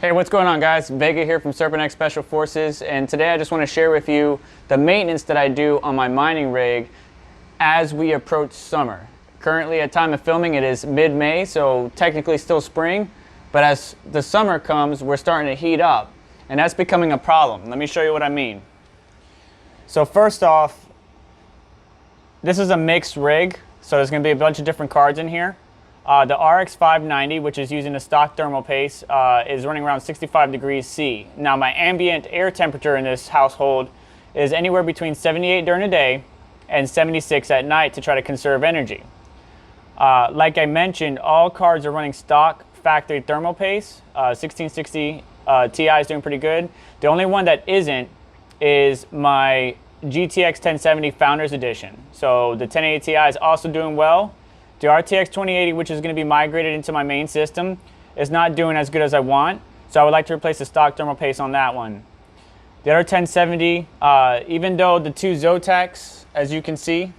Hey, what's going on, guys? Vega here from Server Special Forces, and today I just want to share with you the maintenance that I do on my mining rig as we approach summer. Currently, at time of filming, it is mid-May, so technically still spring, but as the summer comes, we're starting to heat up, and that's becoming a problem. Let me show you what I mean. So first off, this is a mixed rig, so there's going to be a bunch of different cards in here. The RX 590, which is using a stock thermal paste, is running around 65 degrees C. Now, my ambient air temperature in this household is anywhere between 78 during the day and 76 at night to try to conserve energy. Like I mentioned, all cards are running stock factory thermal paste. 1660 Ti is doing pretty good. The only one that isn't is my GTX 1070 Founders Edition. So the 1080 Ti is also doing well. The RTX 2080, which is going to be migrated into my main system, is not doing as good as I want. So I would like to replace the stock thermal paste on that one. The other 1070, even though the two Zotacs, as you can see,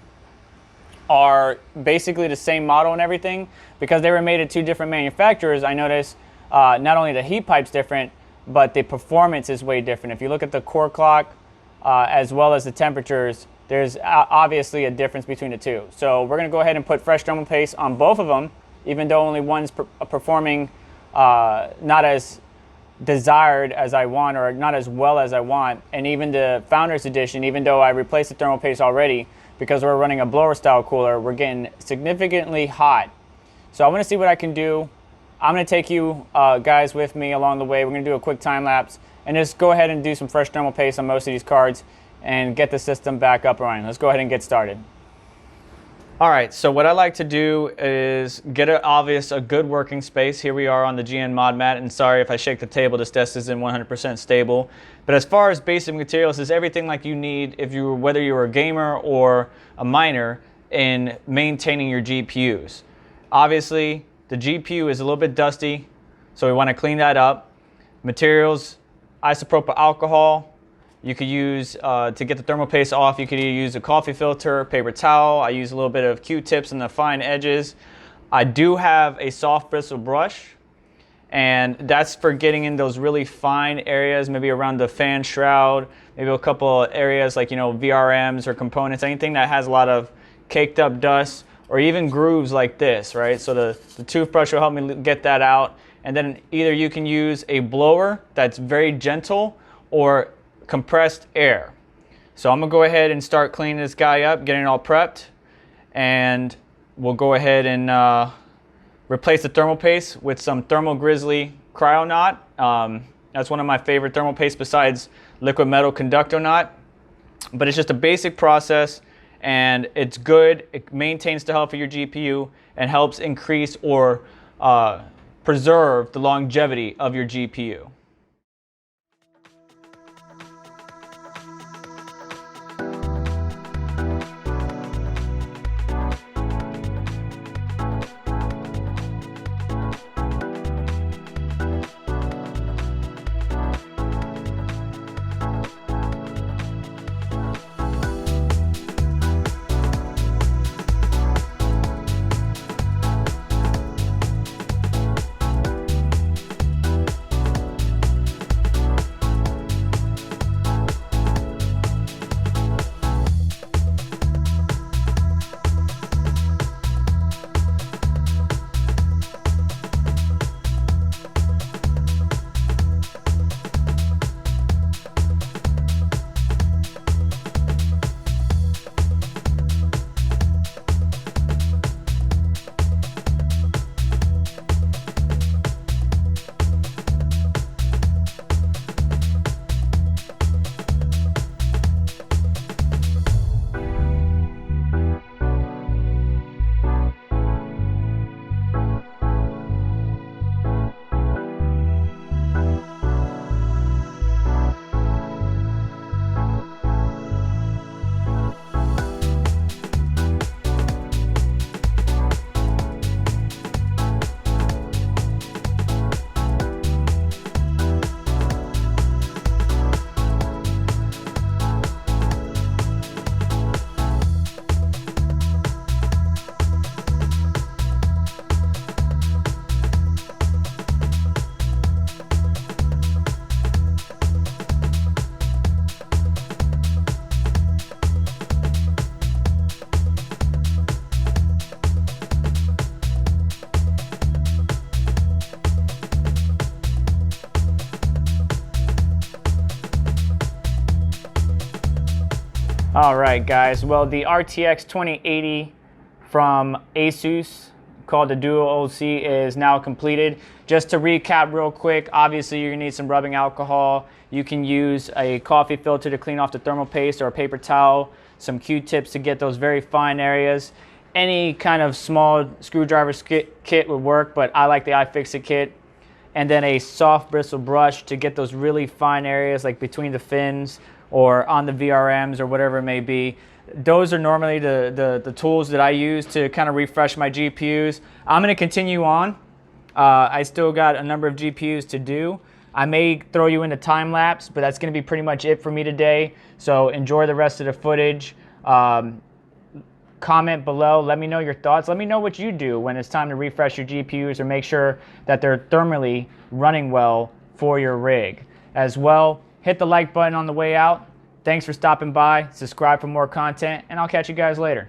are basically the same model and everything, because they were made at two different manufacturers, I noticed not only the heat pipe's different, but the performance is way different. If you look at the core clock, as well as the temperatures, there's obviously a difference between the two. So we're going to go ahead and put fresh thermal paste on both of them, even though only one's performing not as desired as I want, or not as well as I want. And even the Founders Edition, even though I replaced the thermal paste already, because we're running a blower style cooler, we're getting significantly hot. So I want to see what I can do. I'm going to take you guys with me along the way. We're going to do a quick time lapse and just go ahead and do some fresh thermal paste on most of these cards and get the system back up and running. Let's go ahead and get started. All right, so what I like to do is get a good working space. Here we are on the GN mod mat, and sorry if I shake the table, this desk isn't 100% stable. But as far as basic materials, is everything like you need whether you're a gamer or a miner in maintaining your GPUs. Obviously, the GPU is a little bit dusty, so we want to clean that up. Materials, isopropyl alcohol. You could use, to get the thermal paste off, you could either use a coffee filter, paper towel. I use a little bit of Q-tips on the fine edges. I do have a soft bristle brush, and that's for getting in those really fine areas, maybe around the fan shroud, maybe a couple areas like, VRMs or components, anything that has a lot of caked up dust, or even grooves like this, right? So the toothbrush will help me get that out. And then either you can use a blower that's very gentle, or compressed air. So I'm gonna go ahead and start cleaning this guy up, getting it all prepped, and we'll go ahead and replace the thermal paste with some Thermal Grizzly Kryonaut. That's one of my favorite thermal pastes besides liquid metal Conductonaut. But it's just a basic process, and it's good. It maintains the health of your GPU and helps increase or preserve the longevity of your GPU. All right, guys. Well, the RTX 2080 from Asus, called the Duo OC, is now completed. Just to recap real quick, obviously you're gonna need some rubbing alcohol. You can use a coffee filter to clean off the thermal paste, or a paper towel, some Q-tips to get those very fine areas. Any kind of small screwdriver kit would work, but I like the iFixit kit. And then a soft bristle brush to get those really fine areas, like between the fins or on the VRMs or whatever it may be. Those are normally the tools that I use to kind of refresh my GPUs. I'm going to continue on. I still got a number of GPUs to do. I may throw you into time lapse, but that's going to be pretty much it for me today. So enjoy the rest of the footage. Comment below, let me know your thoughts. Let me know what you do when it's time to refresh your GPUs, or make sure that they're thermally running well for your rig. As well, hit the like button on the way out. Thanks for stopping by. Subscribe for more content, and I'll catch you guys later.